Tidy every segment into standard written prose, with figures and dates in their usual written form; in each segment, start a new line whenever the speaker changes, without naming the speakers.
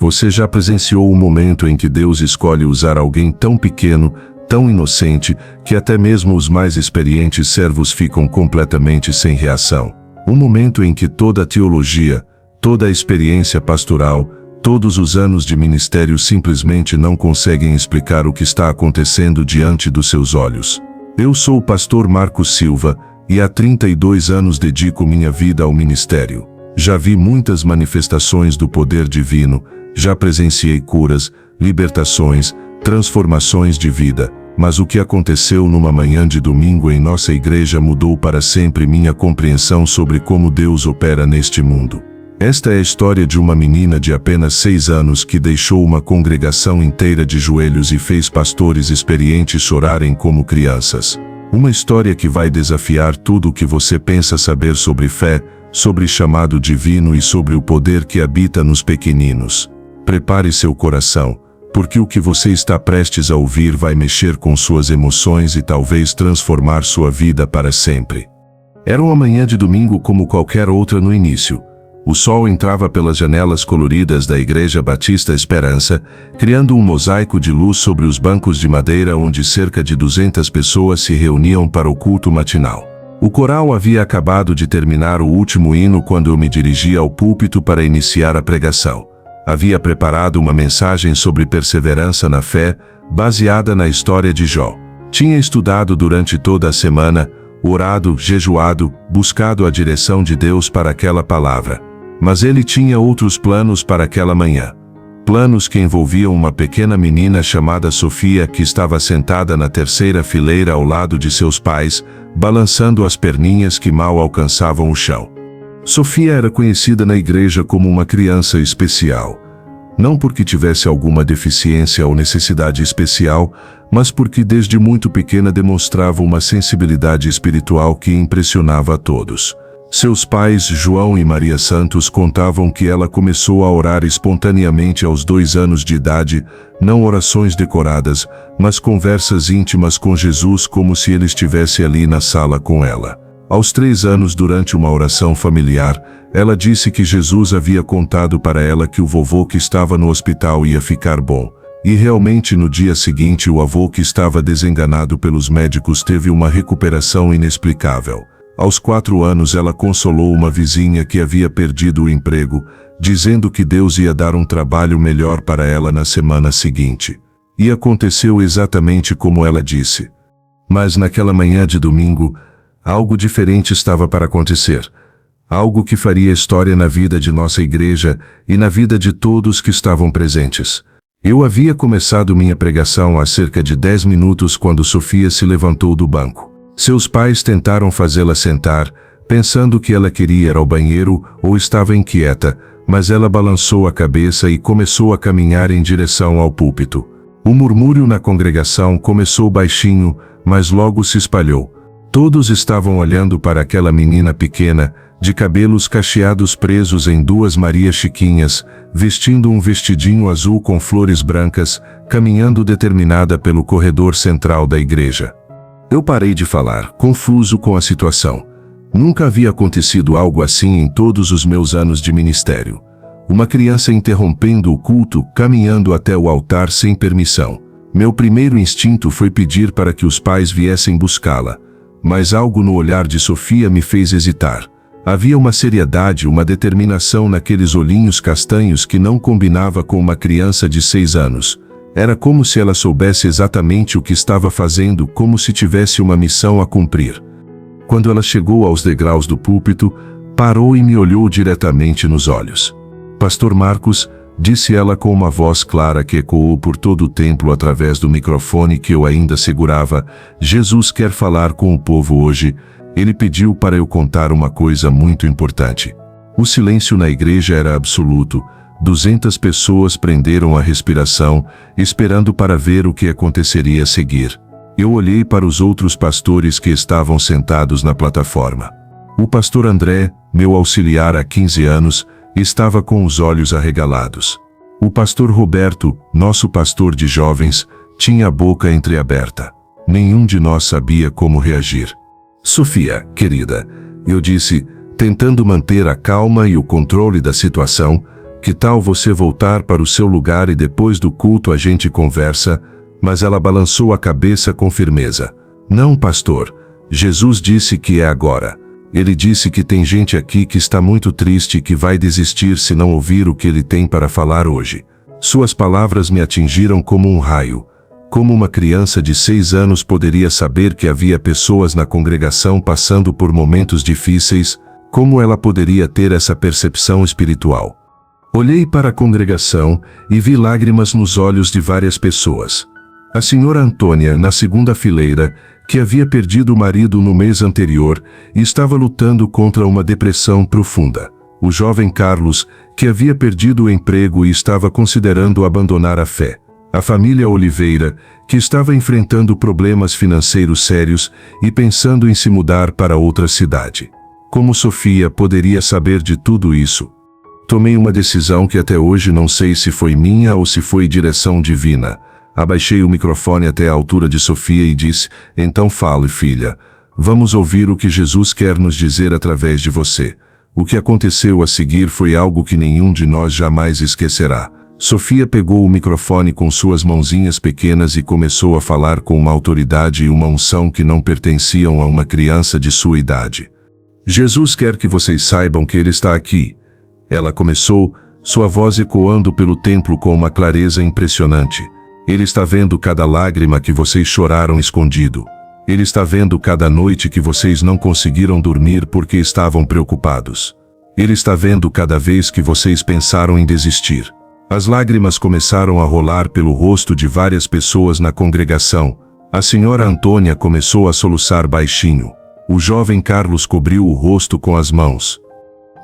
Você já presenciou o momento em que Deus escolhe usar alguém tão pequeno, tão inocente, que até mesmo os mais experientes servos ficam completamente sem reação? Um momento em que toda a teologia, toda a experiência pastoral, todos os anos de ministério simplesmente não conseguem explicar o que está acontecendo diante dos seus olhos. Eu sou o pastor Marcos Silva e há 32 anos dedico minha vida ao ministério. Já vi muitas manifestações do poder divino, já presenciei curas, libertações, transformações de vida, mas o que aconteceu numa manhã de domingo em nossa igreja mudou para sempre minha compreensão sobre como Deus opera neste mundo. Esta é a história de uma menina de apenas 6 anos que deixou uma congregação inteira de joelhos e fez pastores experientes chorarem como crianças. Uma história que vai desafiar tudo o que você pensa saber sobre fé, sobre chamado divino e sobre o poder que habita nos pequeninos. Prepare seu coração, porque o que você está prestes a ouvir vai mexer com suas emoções e talvez transformar sua vida para sempre. Era uma manhã de domingo como qualquer outra no início. O sol entrava pelas janelas coloridas da Igreja Batista Esperança, criando um mosaico de luz sobre os bancos de madeira onde cerca de 200 pessoas se reuniam para o culto matinal. O coral havia acabado de terminar o último hino quando eu me dirigi ao púlpito para iniciar a pregação. Havia preparado uma mensagem sobre perseverança na fé, baseada na história de Jó. Tinha estudado durante toda a semana, orado, jejuado, buscado a direção de Deus para aquela palavra. Mas ele tinha outros planos para aquela manhã. Planos que envolviam uma pequena menina chamada Sofia que estava sentada na terceira fileira ao lado de seus pais, balançando as perninhas que mal alcançavam o chão. Sofia era conhecida na igreja como uma criança especial. Não porque tivesse alguma deficiência ou necessidade especial, mas porque desde muito pequena demonstrava uma sensibilidade espiritual que impressionava a todos. Seus pais, João e Maria Santos, contavam que ela começou a orar espontaneamente aos 2 anos de idade, não orações decoradas, mas conversas íntimas com Jesus como se ele estivesse ali na sala com ela. Aos 3 anos, durante uma oração familiar, ela disse que Jesus havia contado para ela que o vovô que estava no hospital ia ficar bom. E realmente no dia seguinte o avô que estava desenganado pelos médicos teve uma recuperação inexplicável. Aos 4 anos ela consolou uma vizinha que havia perdido o emprego, dizendo que Deus ia dar um trabalho melhor para ela na semana seguinte. E aconteceu exatamente como ela disse. Mas naquela manhã de domingo, algo diferente estava para acontecer. Algo que faria história na vida de nossa igreja e na vida de todos que estavam presentes. Eu havia começado minha pregação há cerca de 10 minutos quando Sofia se levantou do banco. Seus pais tentaram fazê-la sentar, pensando que ela queria ir ao banheiro ou estava inquieta, mas ela balançou a cabeça e começou a caminhar em direção ao púlpito. O murmúrio na congregação começou baixinho, mas logo se espalhou. Todos estavam olhando para aquela menina pequena, de cabelos cacheados presos em 2 Marias Chiquinhas, vestindo um vestidinho azul com flores brancas, caminhando determinada pelo corredor central da igreja. Eu parei de falar, confuso com a situação. Nunca havia acontecido algo assim em todos os meus anos de ministério. Uma criança interrompendo o culto, caminhando até o altar sem permissão. Meu primeiro instinto foi pedir para que os pais viessem buscá-la. Mas algo no olhar de Sofia me fez hesitar. Havia uma seriedade, uma determinação naqueles olhinhos castanhos que não combinava com uma criança de 6 anos. Era como se ela soubesse exatamente o que estava fazendo, como se tivesse uma missão a cumprir. Quando ela chegou aos degraus do púlpito, parou e me olhou diretamente nos olhos. Pastor Marcos, disse ela com uma voz clara que ecoou por todo o templo através do microfone que eu ainda segurava, Jesus quer falar com o povo hoje. Ele pediu para eu contar uma coisa muito importante. O silêncio na igreja era absoluto. 200 pessoas prenderam a respiração, esperando para ver o que aconteceria a seguir. Eu olhei para os outros pastores que estavam sentados na plataforma. O pastor André, meu auxiliar há 15 anos, estava com os olhos arregalados. O pastor Roberto, nosso pastor de jovens, tinha a boca entreaberta. Nenhum de nós sabia como reagir. Sofia, querida, eu disse, tentando manter a calma e o controle da situação, Que tal você voltar para o seu lugar e depois do culto a gente conversa? Mas ela balançou a cabeça com firmeza. Não, pastor. Jesus disse que é agora. Ele disse que tem gente aqui que está muito triste e que vai desistir se não ouvir o que ele tem para falar hoje. Suas palavras me atingiram como um raio. Como uma criança de 6 anos poderia saber que havia pessoas na congregação passando por momentos difíceis, como ela poderia ter essa percepção espiritual? Olhei para a congregação e vi lágrimas nos olhos de várias pessoas. A senhora Antônia, na segunda fileira, que havia perdido o marido no mês anterior e estava lutando contra uma depressão profunda. O jovem Carlos, que havia perdido o emprego e estava considerando abandonar a fé. A família Oliveira, que estava enfrentando problemas financeiros sérios e pensando em se mudar para outra cidade. Como Sofia poderia saber de tudo isso? Tomei uma decisão que até hoje não sei se foi minha ou se foi direção divina. Abaixei o microfone até a altura de Sofia e disse: então fale, filha. Vamos ouvir o que Jesus quer nos dizer através de você. O que aconteceu a seguir foi algo que nenhum de nós jamais esquecerá. Sofia pegou o microfone com suas mãozinhas pequenas e começou a falar com uma autoridade e uma unção que não pertenciam a uma criança de sua idade. Jesus quer que vocês saibam que Ele está aqui. Ela começou, sua voz ecoando pelo templo com uma clareza impressionante. Ele está vendo cada lágrima que vocês choraram escondido. Ele está vendo cada noite que vocês não conseguiram dormir porque estavam preocupados. Ele está vendo cada vez que vocês pensaram em desistir. As lágrimas começaram a rolar pelo rosto de várias pessoas na congregação. A senhora Antônia começou a soluçar baixinho. O jovem Carlos cobriu o rosto com as mãos.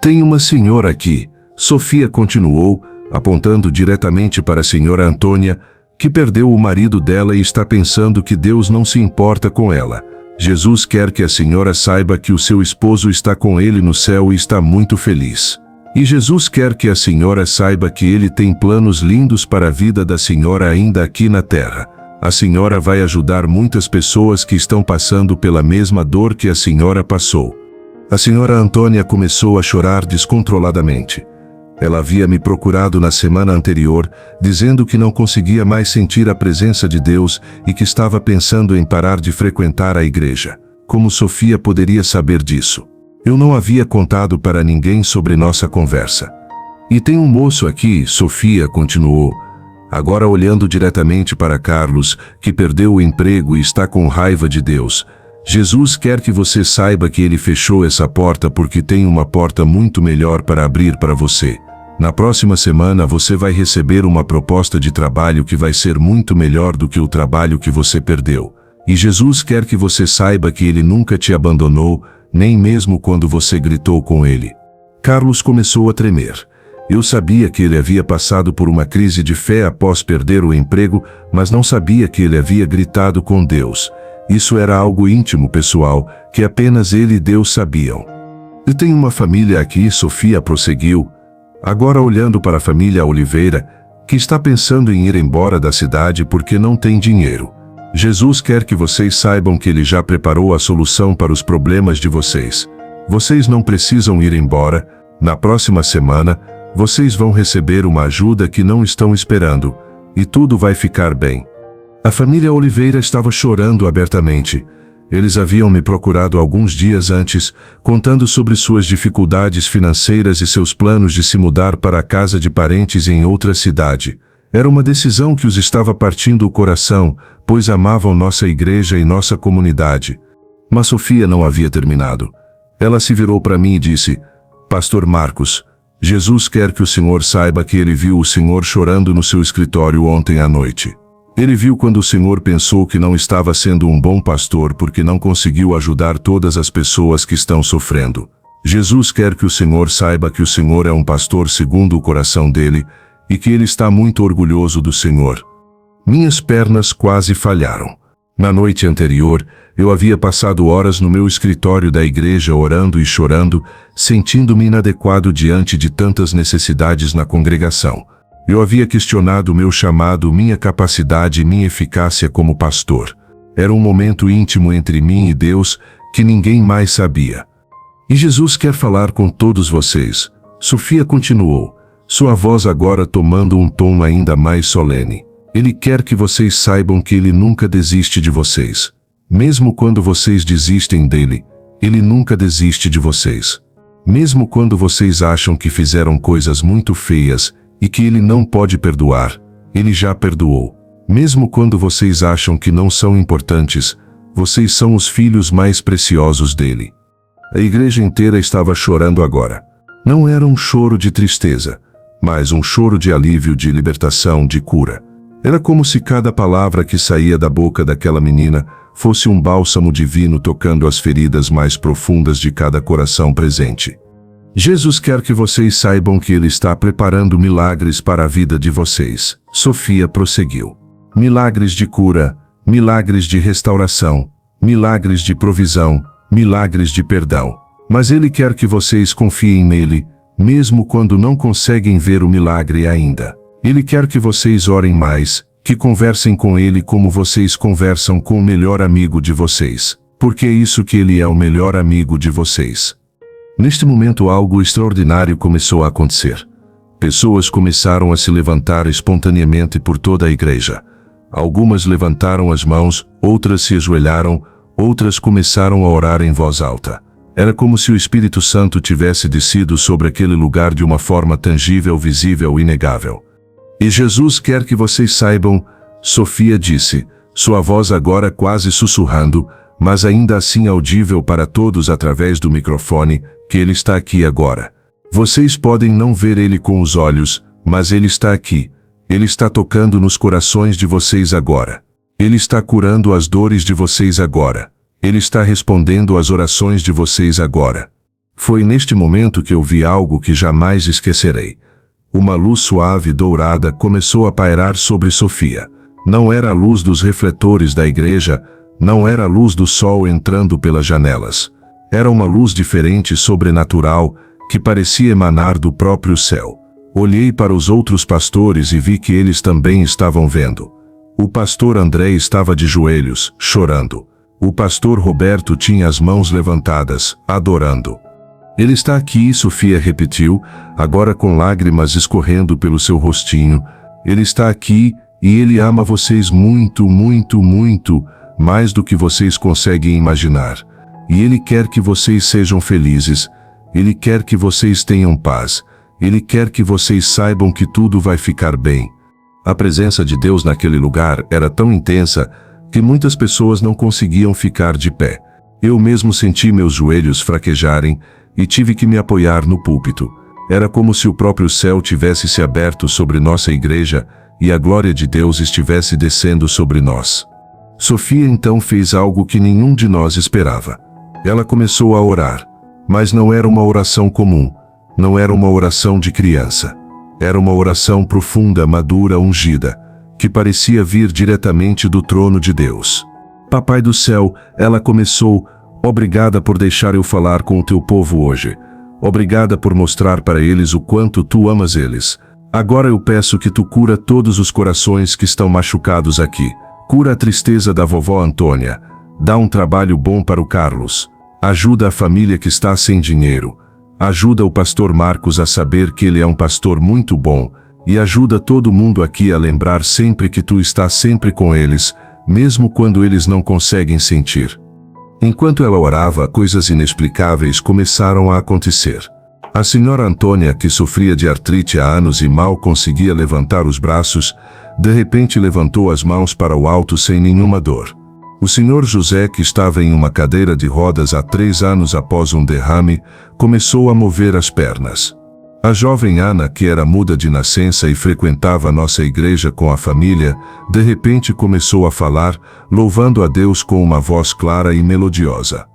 Tem uma senhora aqui, Sofia continuou, apontando diretamente para a senhora Antônia, que perdeu o marido dela e está pensando que Deus não se importa com ela. Jesus quer que a senhora saiba que o seu esposo está com ele no céu e está muito feliz. E Jesus quer que a senhora saiba que ele tem planos lindos para a vida da senhora ainda aqui na terra. A senhora vai ajudar muitas pessoas que estão passando pela mesma dor que a senhora passou. A senhora Antônia começou a chorar descontroladamente. Ela havia me procurado na semana anterior, dizendo que não conseguia mais sentir a presença de Deus e que estava pensando em parar de frequentar a igreja. Como Sofia poderia saber disso? Eu não havia contado para ninguém sobre nossa conversa. E tem um moço aqui, Sofia continuou, agora olhando diretamente para Carlos, que perdeu o emprego e está com raiva de Deus. Jesus quer que você saiba que ele fechou essa porta porque tem uma porta muito melhor para abrir para você. Na próxima semana você vai receber uma proposta de trabalho que vai ser muito melhor do que o trabalho que você perdeu. E Jesus quer que você saiba que ele nunca te abandonou, nem mesmo quando você gritou com ele. Carlos começou a tremer. Eu sabia que ele havia passado por uma crise de fé após perder o emprego, mas não sabia que ele havia gritado com Deus. Isso era algo íntimo, pessoal, que apenas ele e Deus sabiam. Eu tenho uma família aqui, Sofia prosseguiu, agora olhando para a família Oliveira, que está pensando em ir embora da cidade porque não tem dinheiro. Jesus quer que vocês saibam que ele já preparou a solução para os problemas de vocês. Vocês não precisam ir embora. Na próxima semana, vocês vão receber uma ajuda que não estão esperando, e tudo vai ficar bem. A família Oliveira estava chorando abertamente. Eles haviam me procurado alguns dias antes, contando sobre suas dificuldades financeiras e seus planos de se mudar para a casa de parentes em outra cidade. Era uma decisão que os estava partindo o coração, pois amavam nossa igreja e nossa comunidade. Mas Sofia não havia terminado. Ela se virou para mim e disse: Pastor Marcos, Jesus quer que o senhor saiba que ele viu o senhor chorando no seu escritório ontem à noite. Ele viu quando o senhor pensou que não estava sendo um bom pastor porque não conseguiu ajudar todas as pessoas que estão sofrendo. Jesus quer que o senhor saiba que o senhor é um pastor segundo o coração dele e que ele está muito orgulhoso do senhor. Minhas pernas quase falharam. Na noite anterior, eu havia passado horas no meu escritório da igreja orando e chorando, sentindo-me inadequado diante de tantas necessidades na congregação. Eu havia questionado meu chamado, minha capacidade e minha eficácia como pastor. Era um momento íntimo entre mim e Deus que ninguém mais sabia. E Jesus quer falar com todos vocês. Sofia continuou. Sua voz agora tomando um tom ainda mais solene. Ele quer que vocês saibam que ele nunca desiste de vocês. Mesmo quando vocês desistem dele, ele nunca desiste de vocês. Mesmo quando vocês acham que fizeram coisas muito feias e que ele não pode perdoar, ele já perdoou. Mesmo quando vocês acham que não são importantes, vocês são os filhos mais preciosos dele. A igreja inteira estava chorando agora. Não era um choro de tristeza, mas um choro de alívio, de libertação, de cura. Era como se cada palavra que saía da boca daquela menina fosse um bálsamo divino tocando as feridas mais profundas de cada coração presente. Jesus quer que vocês saibam que ele está preparando milagres para a vida de vocês. Sofia prosseguiu. Milagres de cura, milagres de restauração, milagres de provisão, milagres de perdão. Mas ele quer que vocês confiem nele, mesmo quando não conseguem ver o milagre ainda. Ele quer que vocês orem mais, que conversem com ele como vocês conversam com o melhor amigo de vocês, porque é isso que ele é, o melhor amigo de vocês. Neste momento algo extraordinário começou a acontecer. Pessoas começaram a se levantar espontaneamente por toda a igreja. Algumas levantaram as mãos, outras se ajoelharam, outras começaram a orar em voz alta. Era como se o Espírito Santo tivesse descido sobre aquele lugar de uma forma tangível, visível e inegável. E Jesus quer que vocês saibam, Sofia disse, sua voz agora quase sussurrando, mas ainda assim audível para todos através do microfone, que ele está aqui agora. Vocês podem não ver ele com os olhos, mas ele está aqui. Ele está tocando nos corações de vocês agora. Ele está curando as dores de vocês agora. Ele está respondendo às orações de vocês agora. Foi neste momento que eu vi algo que jamais esquecerei. Uma luz suave dourada começou a pairar sobre Sofia. Não era a luz dos refletores da igreja, não era a luz do sol entrando pelas janelas. Era uma luz diferente, sobrenatural, que parecia emanar do próprio céu. Olhei para os outros pastores e vi que eles também estavam vendo. O pastor André estava de joelhos, chorando. O pastor Roberto tinha as mãos levantadas, adorando. Ele está aqui, Sofia repetiu, agora com lágrimas escorrendo pelo seu rostinho. Ele está aqui e ele ama vocês muito, muito, muito, mais do que vocês conseguem imaginar. E ele quer que vocês sejam felizes. Ele quer que vocês tenham paz. Ele quer que vocês saibam que tudo vai ficar bem. A presença de Deus naquele lugar era tão intensa que muitas pessoas não conseguiam ficar de pé. Eu mesmo senti meus joelhos fraquejarem e tive que me apoiar no púlpito. Era como se o próprio céu tivesse se aberto sobre nossa igreja e a glória de Deus estivesse descendo sobre nós. Sofia então fez algo que nenhum de nós esperava. Ela começou a orar, mas não era uma oração comum, não era uma oração de criança. Era uma oração profunda, madura, ungida, que parecia vir diretamente do trono de Deus. Papai do céu, ela começou, obrigada por deixar eu falar com o teu povo hoje. Obrigada por mostrar para eles o quanto tu amas eles. Agora eu peço que tu cura todos os corações que estão machucados aqui. Cura a tristeza da vovó Antônia. Dá um trabalho bom para o Carlos. Ajuda a família que está sem dinheiro. Ajuda o pastor Marcos a saber que ele é um pastor muito bom. E ajuda todo mundo aqui a lembrar sempre que tu estás sempre com eles, mesmo quando eles não conseguem sentir. Enquanto ela orava, coisas inexplicáveis começaram a acontecer. A senhora Antônia, que sofria de artrite há anos e mal conseguia levantar os braços, de repente levantou as mãos para o alto sem nenhuma dor. O senhor José, que estava em uma cadeira de rodas há 3 anos após um derrame, começou a mover as pernas. A jovem Ana, que era muda de nascença e frequentava nossa igreja com a família, de repente começou a falar, louvando a Deus com uma voz clara e melodiosa.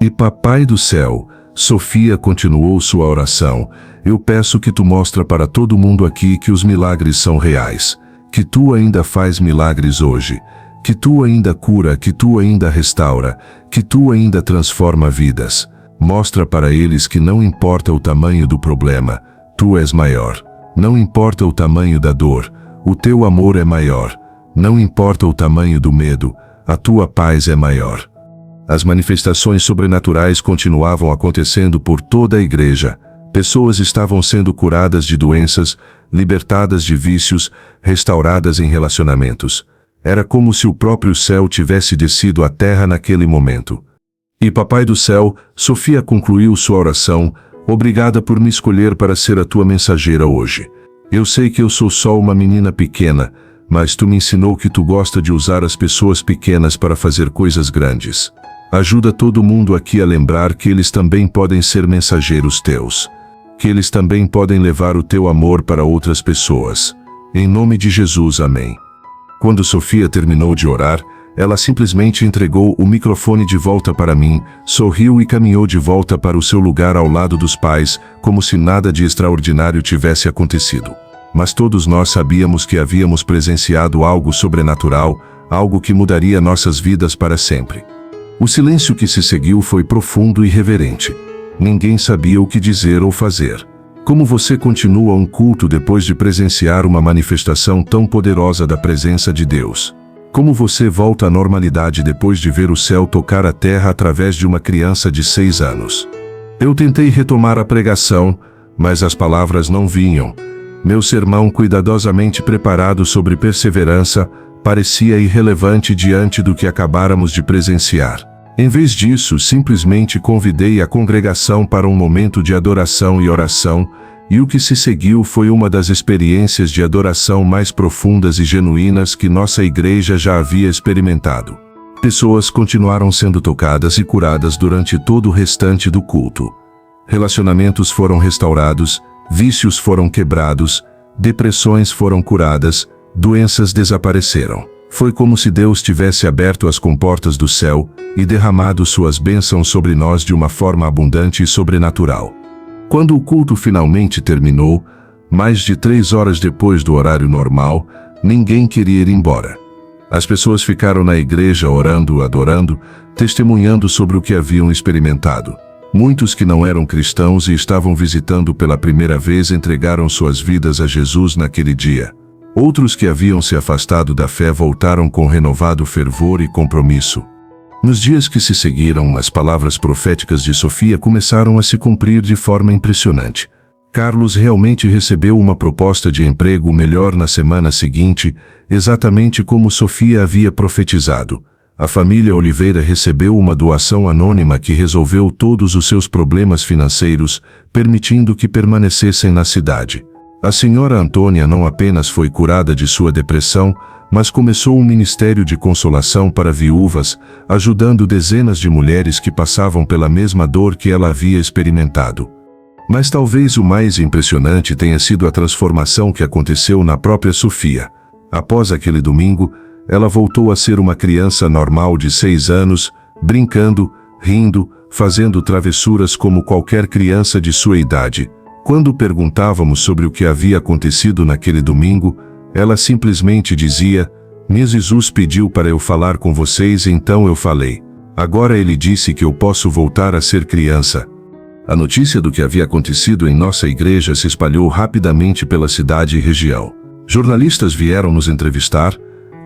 E Papai do céu, Sofia continuou sua oração, eu peço que tu mostra para todo mundo aqui que os milagres são reais, que tu ainda faz milagres hoje, que tu ainda cura, que tu ainda restaura, que tu ainda transforma vidas. Mostra para eles que não importa o tamanho do problema, tu és maior. Não importa o tamanho da dor, o teu amor é maior. Não importa o tamanho do medo, a tua paz é maior. As manifestações sobrenaturais continuavam acontecendo por toda a igreja. Pessoas estavam sendo curadas de doenças, libertadas de vícios, restauradas em relacionamentos. Era como se o próprio céu tivesse descido à terra naquele momento. E Papai do Céu, Sofia concluiu sua oração: obrigada por me escolher para ser a tua mensageira hoje. Eu sei que eu sou só uma menina pequena, mas tu me ensinou que tu gosta de usar as pessoas pequenas para fazer coisas grandes. Ajuda todo mundo aqui a lembrar que eles também podem ser mensageiros teus. Que eles também podem levar o teu amor para outras pessoas. Em nome de Jesus, amém. Quando Sofia terminou de orar, ela simplesmente entregou o microfone de volta para mim, sorriu e caminhou de volta para o seu lugar ao lado dos pais, como se nada de extraordinário tivesse acontecido. Mas todos nós sabíamos que havíamos presenciado algo sobrenatural, algo que mudaria nossas vidas para sempre. O silêncio que se seguiu foi profundo e reverente. Ninguém sabia o que dizer ou fazer. Como você continua um culto depois de presenciar uma manifestação tão poderosa da presença de Deus? Como você volta à normalidade depois de ver o céu tocar a terra através de uma criança de 6 anos? Eu tentei retomar a pregação, mas as palavras não vinham. Meu sermão cuidadosamente preparado sobre perseverança parecia irrelevante diante do que acabáramos de presenciar. Em vez disso, simplesmente convidei a congregação para um momento de adoração e oração, e o que se seguiu foi uma das experiências de adoração mais profundas e genuínas que nossa igreja já havia experimentado. Pessoas continuaram sendo tocadas e curadas durante todo o restante do culto. Relacionamentos foram restaurados, vícios foram quebrados, depressões foram curadas, doenças desapareceram. Foi como se Deus tivesse aberto as comportas do céu e derramado suas bênçãos sobre nós de uma forma abundante e sobrenatural. Quando o culto finalmente terminou, mais de 3 horas depois do horário normal, ninguém queria ir embora. As pessoas ficaram na igreja orando, adorando, testemunhando sobre o que haviam experimentado. Muitos que não eram cristãos e estavam visitando pela primeira vez entregaram suas vidas a Jesus naquele dia. Outros que haviam se afastado da fé voltaram com renovado fervor e compromisso. Nos dias que se seguiram, as palavras proféticas de Sofia começaram a se cumprir de forma impressionante. Carlos realmente recebeu uma proposta de emprego melhor na semana seguinte, exatamente como Sofia havia profetizado. A família Oliveira recebeu uma doação anônima que resolveu todos os seus problemas financeiros, permitindo que permanecessem na cidade. A senhora Antônia não apenas foi curada de sua depressão, mas começou um ministério de consolação para viúvas, ajudando dezenas de mulheres que passavam pela mesma dor que ela havia experimentado. Mas talvez o mais impressionante tenha sido a transformação que aconteceu na própria Sofia. Após aquele domingo, ela voltou a ser uma criança normal de 6 anos, brincando, rindo, fazendo travessuras como qualquer criança de sua idade. Quando perguntávamos sobre o que havia acontecido naquele domingo, ela simplesmente dizia: Jesus pediu para eu falar com vocês, então eu falei. Agora ele disse que eu posso voltar a ser criança. A notícia do que havia acontecido em nossa igreja se espalhou rapidamente pela cidade e região. Jornalistas vieram nos entrevistar,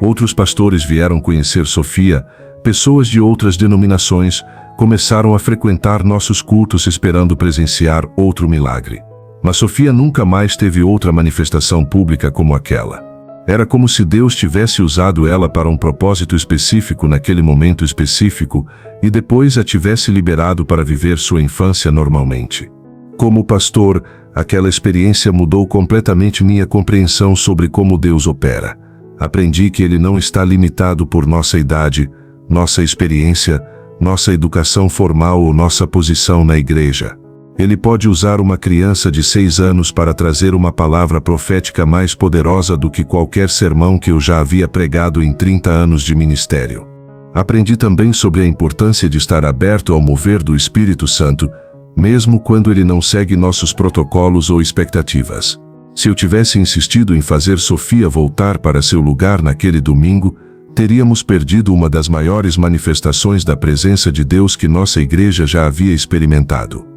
outros pastores vieram conhecer Sofia, pessoas de outras denominações começaram a frequentar nossos cultos esperando presenciar outro milagre. Mas Sofia nunca mais teve outra manifestação pública como aquela. Era como se Deus tivesse usado ela para um propósito específico naquele momento específico e depois a tivesse liberado para viver sua infância normalmente. Como pastor, aquela experiência mudou completamente minha compreensão sobre como Deus opera. Aprendi que Ele não está limitado por nossa idade, nossa experiência, nossa educação formal ou nossa posição na igreja. Ele pode usar uma criança de 6 anos para trazer uma palavra profética mais poderosa do que qualquer sermão que eu já havia pregado em 30 anos de ministério. Aprendi também sobre a importância de estar aberto ao mover do Espírito Santo, mesmo quando ele não segue nossos protocolos ou expectativas. Se eu tivesse insistido em fazer Sofia voltar para seu lugar naquele domingo, teríamos perdido uma das maiores manifestações da presença de Deus que nossa igreja já havia experimentado.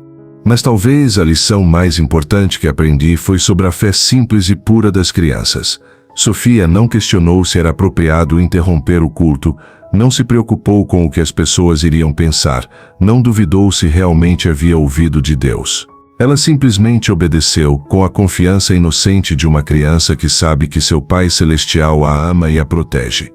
Mas talvez a lição mais importante que aprendi foi sobre a fé simples e pura das crianças. Sofia não questionou se era apropriado interromper o culto, não se preocupou com o que as pessoas iriam pensar, não duvidou se realmente havia ouvido de Deus. Ela simplesmente obedeceu, com a confiança inocente de uma criança que sabe que seu Pai Celestial a ama e a protege.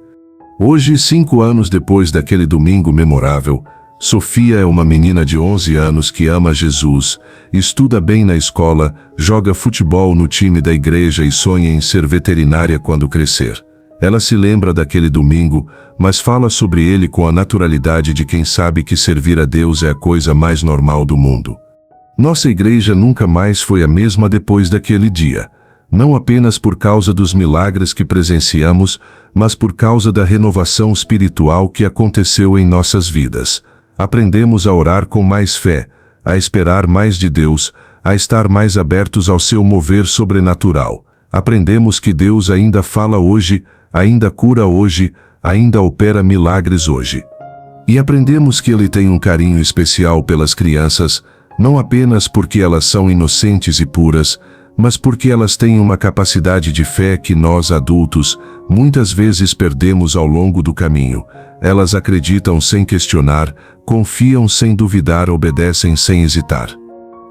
Hoje, 5 anos depois daquele domingo memorável, Sofia é uma menina de 11 anos que ama Jesus, estuda bem na escola, joga futebol no time da igreja e sonha em ser veterinária quando crescer. Ela se lembra daquele domingo, mas fala sobre ele com a naturalidade de quem sabe que servir a Deus é a coisa mais normal do mundo. Nossa igreja nunca mais foi a mesma depois daquele dia, não apenas por causa dos milagres que presenciamos, mas por causa da renovação espiritual que aconteceu em nossas vidas. Aprendemos a orar com mais fé, a esperar mais de Deus, a estar mais abertos ao seu mover sobrenatural. Aprendemos que Deus ainda fala hoje, ainda cura hoje, ainda opera milagres hoje. E aprendemos que Ele tem um carinho especial pelas crianças, não apenas porque elas são inocentes e puras, mas porque elas têm uma capacidade de fé que nós, adultos, muitas vezes perdemos ao longo do caminho. Elas acreditam sem questionar, confiam sem duvidar, obedecem sem hesitar.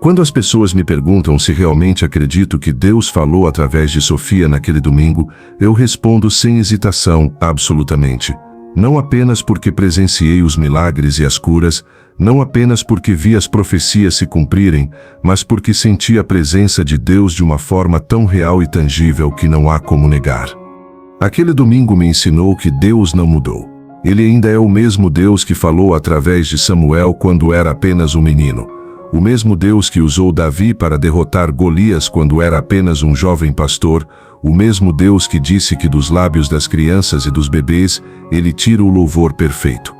Quando as pessoas me perguntam se realmente acredito que Deus falou através de Sofia naquele domingo, eu respondo sem hesitação, absolutamente. Não apenas porque presenciei os milagres e as curas, não apenas porque vi as profecias se cumprirem, mas porque senti a presença de Deus de uma forma tão real e tangível que não há como negar. Aquele domingo me ensinou que Deus não mudou. Ele ainda é o mesmo Deus que falou através de Samuel quando era apenas um menino. O mesmo Deus que usou Davi para derrotar Golias quando era apenas um jovem pastor. O mesmo Deus que disse que dos lábios das crianças e dos bebês, Ele tira o louvor perfeito.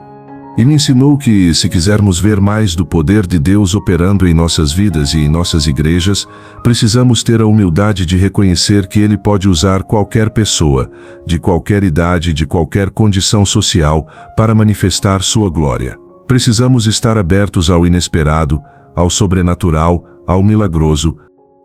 E me ensinou que, se quisermos ver mais do poder de Deus operando em nossas vidas e em nossas igrejas, precisamos ter a humildade de reconhecer que Ele pode usar qualquer pessoa, de qualquer idade, de qualquer condição social, para manifestar sua glória. Precisamos estar abertos ao inesperado, ao sobrenatural, ao milagroso,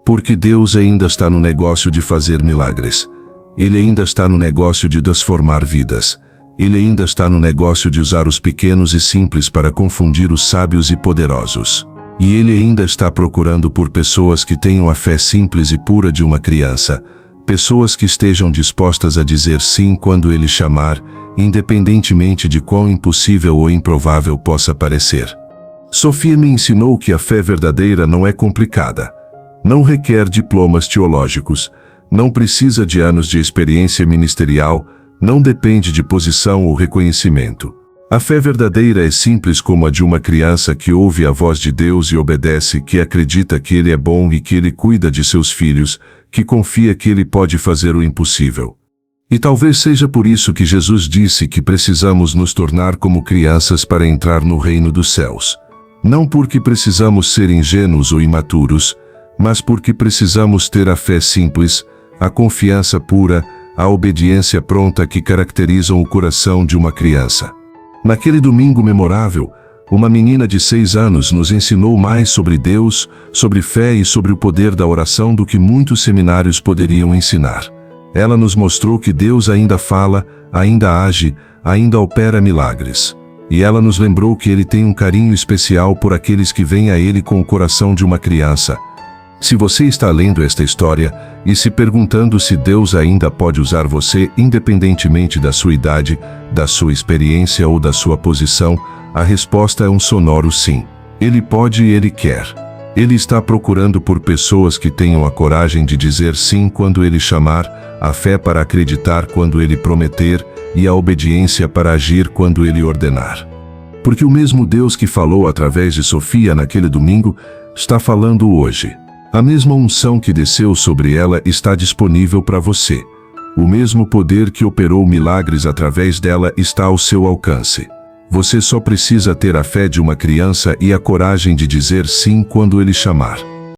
porque Deus ainda está no negócio de fazer milagres. Ele ainda está no negócio de transformar vidas. Ele ainda está no negócio de usar os pequenos e simples para confundir os sábios e poderosos. E Ele ainda está procurando por pessoas que tenham a fé simples e pura de uma criança, pessoas que estejam dispostas a dizer sim quando Ele chamar, independentemente de quão impossível ou improvável possa parecer. Sofia me ensinou que a fé verdadeira não é complicada. Não requer diplomas teológicos, não precisa de anos de experiência ministerial, não depende de posição ou reconhecimento. A fé verdadeira é simples como a de uma criança que ouve a voz de Deus e obedece, que acredita que Ele é bom e que Ele cuida de seus filhos, que confia que Ele pode fazer o impossível. E talvez seja por isso que Jesus disse que precisamos nos tornar como crianças para entrar no reino dos céus. Não porque precisamos ser ingênuos ou imaturos, mas porque precisamos ter a fé simples, a confiança pura, a obediência pronta que caracterizam o coração de uma criança. Naquele domingo memorável, uma menina de 6 anos nos ensinou mais sobre Deus, sobre fé e sobre o poder da oração do que muitos seminários poderiam ensinar. Ela nos mostrou que Deus ainda fala, ainda age, ainda opera milagres. E ela nos lembrou que Ele tem um carinho especial por aqueles que vêm a Ele com o coração de uma criança. Se você está lendo esta história e se perguntando se Deus ainda pode usar você independentemente da sua idade, da sua experiência ou da sua posição, a resposta é um sonoro sim. Ele pode e Ele quer. Ele está procurando por pessoas que tenham a coragem de dizer sim quando Ele chamar, a fé para acreditar quando Ele prometer e a obediência para agir quando Ele ordenar. Porque o mesmo Deus que falou através de Sofia naquele domingo, está falando hoje. A mesma unção que desceu sobre ela está disponível para você. O mesmo poder que operou milagres através dela está ao seu alcance. Você só precisa ter a fé de uma criança e a coragem de dizer sim quando Ele chamar.